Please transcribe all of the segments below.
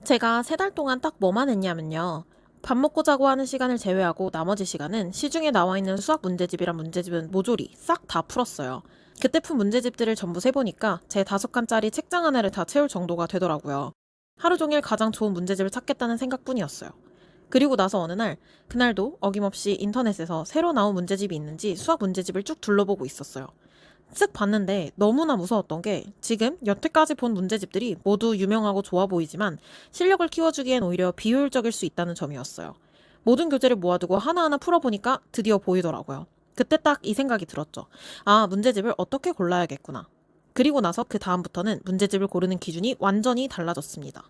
제가 3달 동안 딱 뭐만 했냐면요. 밥 먹고 자고 하는 시간을 제외하고 나머지 시간은 시중에 나와 있는 수학 문제집이란 문제집은 모조리 싹 다 풀었어요. 그때 푼 문제집들을 전부 세보니까 제 5칸짜리 책장 하나를 다 채울 정도가 되더라고요. 하루 종일 가장 좋은 문제집을 찾겠다는 생각뿐이었어요. 그리고 나서 어느 날, 그날도 어김없이 인터넷에서 새로 나온 문제집이 있는지 수학 문제집을 쭉 둘러보고 있었어요. 쓱 봤는데 너무나 무서웠던 게 지금 여태까지 본 문제집들이 모두 유명하고 좋아 보이지만 실력을 키워주기엔 오히려 비효율적일 수 있다는 점이었어요. 모든 교재를 모아두고 하나하나 풀어보니까 드디어 보이더라고요. 그때 딱 이 생각이 들었죠. 아, 문제집을 어떻게 골라야겠구나. 그리고 나서 그 다음부터는 문제집을 고르는 기준이 완전히 달라졌습니다.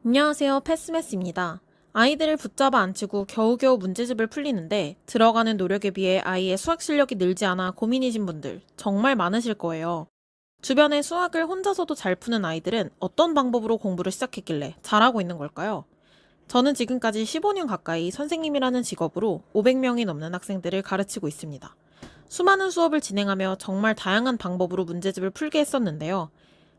안녕하세요, 패스메스입니다. 아이들을 붙잡아 앉히고 겨우겨우 문제집을 풀리는데 들어가는 노력에 비해 아이의 수학 실력이 늘지 않아 고민이신 분들 정말 많으실 거예요. 주변에 수학을 혼자서도 잘 푸는 아이들은 어떤 방법으로 공부를 시작했길래 잘하고 있는 걸까요? 저는 지금까지 15년 가까이 선생님이라는 직업으로 500명이 넘는 학생들을 가르치고 있습니다. 수많은 수업을 진행하며 정말 다양한 방법으로 문제집을 풀게 했었는데요.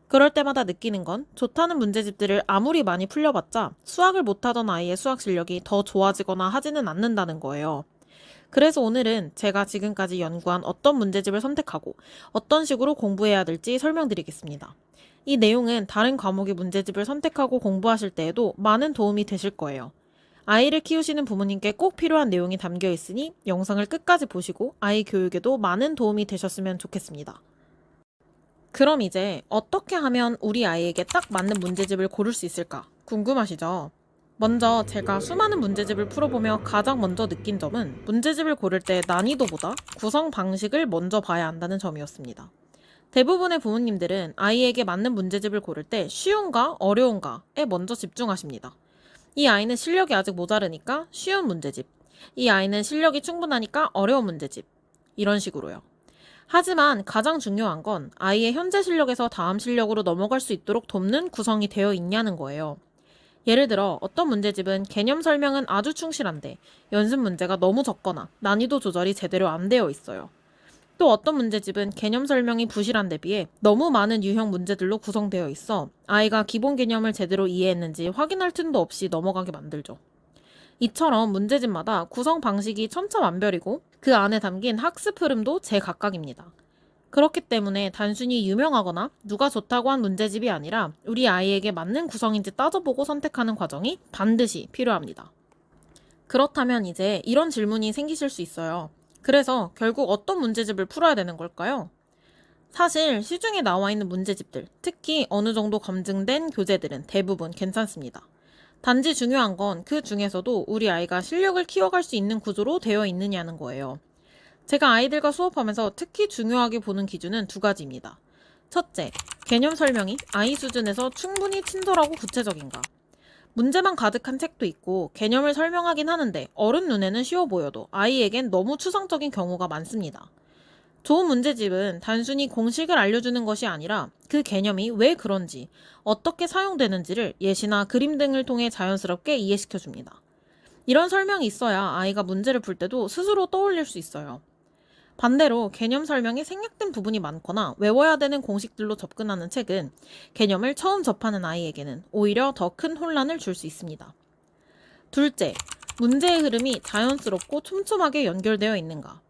그럴 때마다 느끼는 건 좋다는 문제집들을 아무리 많이 풀려봤자 수학을 못하던 아이의 수학 실력이 더 좋아지거나 하지는 않는다는 거예요. 그래서 오늘은 제가 지금까지 연구한 어떤 문제집을 선택하고 어떤 식으로 공부해야 될지 설명드리겠습니다. 이 내용은 다른 과목의 문제집을 선택하고 공부하실 때에도 많은 도움이 되실 거예요. 아이를 키우시는 부모님께 꼭 필요한 내용이 담겨 있으니 영상을 끝까지 보시고 아이 교육에도 많은 도움이 되셨으면 좋겠습니다. 그럼 이제 어떻게 하면 우리 아이에게 딱 맞는 문제집을 고를 수 있을까 궁금하시죠? 먼저 제가 수많은 문제집을 풀어보며 가장 먼저 느낀 점은 문제집을 고를 때 난이도보다 구성 방식을 먼저 봐야 한다는 점이었습니다. 대부분의 부모님들은 아이에게 맞는 문제집을 고를 때 쉬운가 어려운가에 먼저 집중하십니다. 이 아이는 실력이 아직 모자르니까 쉬운 문제집, 이 아이는 실력이 충분하니까 어려운 문제집, 이런 식으로요. 하지만 가장 중요한 건 아이의 현재 실력에서 다음 실력으로 넘어갈 수 있도록 돕는 구성이 되어 있냐는 거예요. 예를 들어 어떤 문제집은 개념 설명은 아주 충실한데 연습 문제가 너무 적거나 난이도 조절이 제대로 안 되어 있어요. 또 어떤 문제집은 개념 설명이 부실한 데 비해 너무 많은 유형 문제들로 구성되어 있어 아이가 기본 개념을 제대로 이해했는지 확인할 틈도 없이 넘어가게 만들죠. 이처럼 문제집마다 구성 방식이 천차만별이고 그 안에 담긴 학습 흐름도 제각각입니다. 그렇기 때문에 단순히 유명하거나 누가 좋다고 한 문제집이 아니라 우리 아이에게 맞는 구성인지 따져보고 선택하는 과정이 반드시 필요합니다. 그렇다면 이제 이런 질문이 생기실 수 있어요. 그래서 결국 어떤 문제집을 풀어야 되는 걸까요? 사실 시중에 나와 있는 문제집들, 특히 어느 정도 검증된 교재들은 대부분 괜찮습니다. 단지 중요한 건 그 중에서도 우리 아이가 실력을 키워갈 수 있는 구조로 되어 있느냐는 거예요. 제가 아이들과 수업하면서 특히 중요하게 보는 기준은 2가지입니다. 첫째, 개념 설명이 아이 수준에서 충분히 친절하고 구체적인가. 문제만 가득한 책도 있고 개념을 설명하긴 하는데 어른 눈에는 쉬워 보여도 아이에겐 너무 추상적인 경우가 많습니다. 좋은 문제집은 단순히 공식을 알려주는 것이 아니라 그 개념이 왜 그런지, 어떻게 사용되는지를 예시나 그림 등을 통해 자연스럽게 이해시켜 줍니다. 이런 설명이 있어야 아이가 문제를 풀 때도 스스로 떠올릴 수 있어요. 반대로 개념 설명이 생략된 부분이 많거나 외워야 되는 공식들로 접근하는 책은 개념을 처음 접하는 아이에게는 오히려 더 큰 혼란을 줄 수 있습니다. 둘째, 문제의 흐름이 자연스럽고 촘촘하게 연결되어 있는가.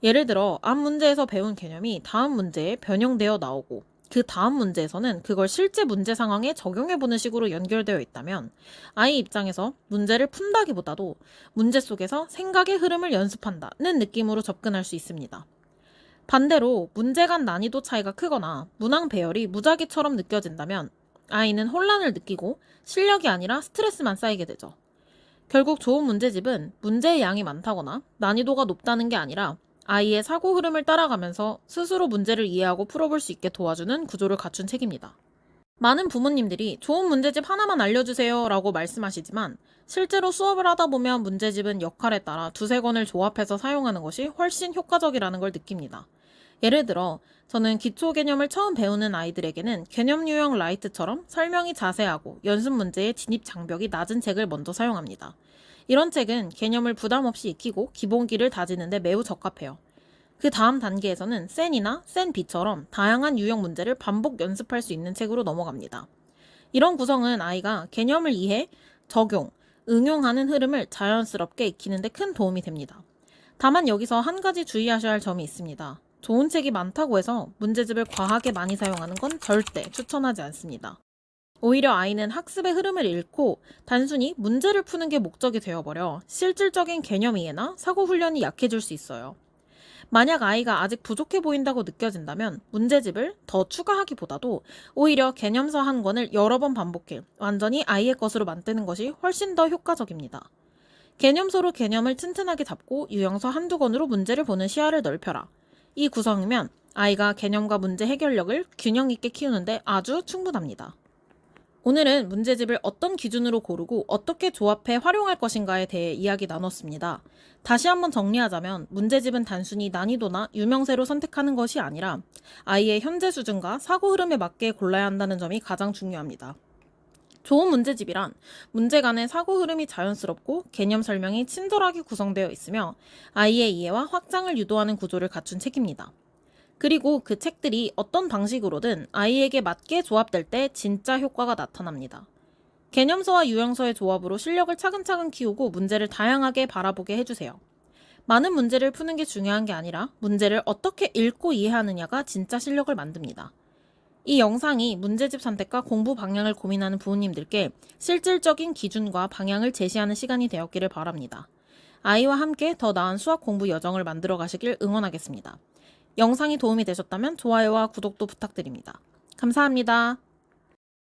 예를 들어 앞 문제에서 배운 개념이 다음 문제에 변형되어 나오고 그 다음 문제에서는 그걸 실제 문제 상황에 적용해보는 식으로 연결되어 있다면 아이 입장에서 문제를 푼다기보다도 문제 속에서 생각의 흐름을 연습한다는 느낌으로 접근할 수 있습니다. 반대로 문제 간 난이도 차이가 크거나 문항 배열이 무작위처럼 느껴진다면 아이는 혼란을 느끼고 실력이 아니라 스트레스만 쌓이게 되죠. 결국 좋은 문제집은 문제의 양이 많다거나 난이도가 높다는 게 아니라 아이의 사고 흐름을 따라가면서 스스로 문제를 이해하고 풀어볼 수 있게 도와주는 구조를 갖춘 책입니다. 많은 부모님들이 좋은 문제집 하나만 알려주세요 라고 말씀하시지만 실제로 수업을 하다 보면 문제집은 역할에 따라 2~3권을 조합해서 사용하는 것이 훨씬 효과적이라는 걸 느낍니다. 예를 들어 저는 기초 개념을 처음 배우는 아이들에게는 개념 유형 라이트처럼 설명이 자세하고 연습 문제의 진입 장벽이 낮은 책을 먼저 사용합니다. 이런 책은 개념을 부담 없이 익히고 기본기를 다지는 데 매우 적합해요. 그 다음 단계에서는 센이나 센 B처럼 다양한 유형 문제를 반복 연습할 수 있는 책으로 넘어갑니다. 이런 구성은 아이가 개념을 이해, 적용, 응용하는 흐름을 자연스럽게 익히는 데 큰 도움이 됩니다. 다만 여기서 한 가지 주의하셔야 할 점이 있습니다. 좋은 책이 많다고 해서 문제집을 과하게 많이 사용하는 건 절대 추천하지 않습니다. 오히려 아이는 학습의 흐름을 잃고 단순히 문제를 푸는 게 목적이 되어버려 실질적인 개념 이해나 사고 훈련이 약해질 수 있어요. 만약 아이가 아직 부족해 보인다고 느껴진다면 문제집을 더 추가하기보다도 오히려 개념서 한 권을 여러 번 반복해 완전히 아이의 것으로 만드는 것이 훨씬 더 효과적입니다. 개념서로 개념을 튼튼하게 잡고 유형서 한두 권으로 문제를 보는 시야를 넓혀라. 이 구성이면 아이가 개념과 문제 해결력을 균형 있게 키우는데 아주 충분합니다. 오늘은 문제집을 어떤 기준으로 고르고 어떻게 조합해 활용할 것인가에 대해 이야기 나눴습니다. 다시 한번 정리하자면 문제집은 단순히 난이도나 유명세로 선택하는 것이 아니라 아이의 현재 수준과 사고 흐름에 맞게 골라야 한다는 점이 가장 중요합니다. 좋은 문제집이란 문제 간의 사고 흐름이 자연스럽고 개념 설명이 친절하게 구성되어 있으며 아이의 이해와 확장을 유도하는 구조를 갖춘 책입니다. 그리고 그 책들이 어떤 방식으로든 아이에게 맞게 조합될 때 진짜 효과가 나타납니다. 개념서와 유형서의 조합으로 실력을 차근차근 키우고 문제를 다양하게 바라보게 해주세요. 많은 문제를 푸는 게 중요한 게 아니라 문제를 어떻게 읽고 이해하느냐가 진짜 실력을 만듭니다. 이 영상이 문제집 선택과 공부 방향을 고민하는 부모님들께 실질적인 기준과 방향을 제시하는 시간이 되었기를 바랍니다. 아이와 함께 더 나은 수학 공부 여정을 만들어 가시길 응원하겠습니다. 영상이 도움이 되셨다면 좋아요와 구독도 부탁드립니다. 감사합니다.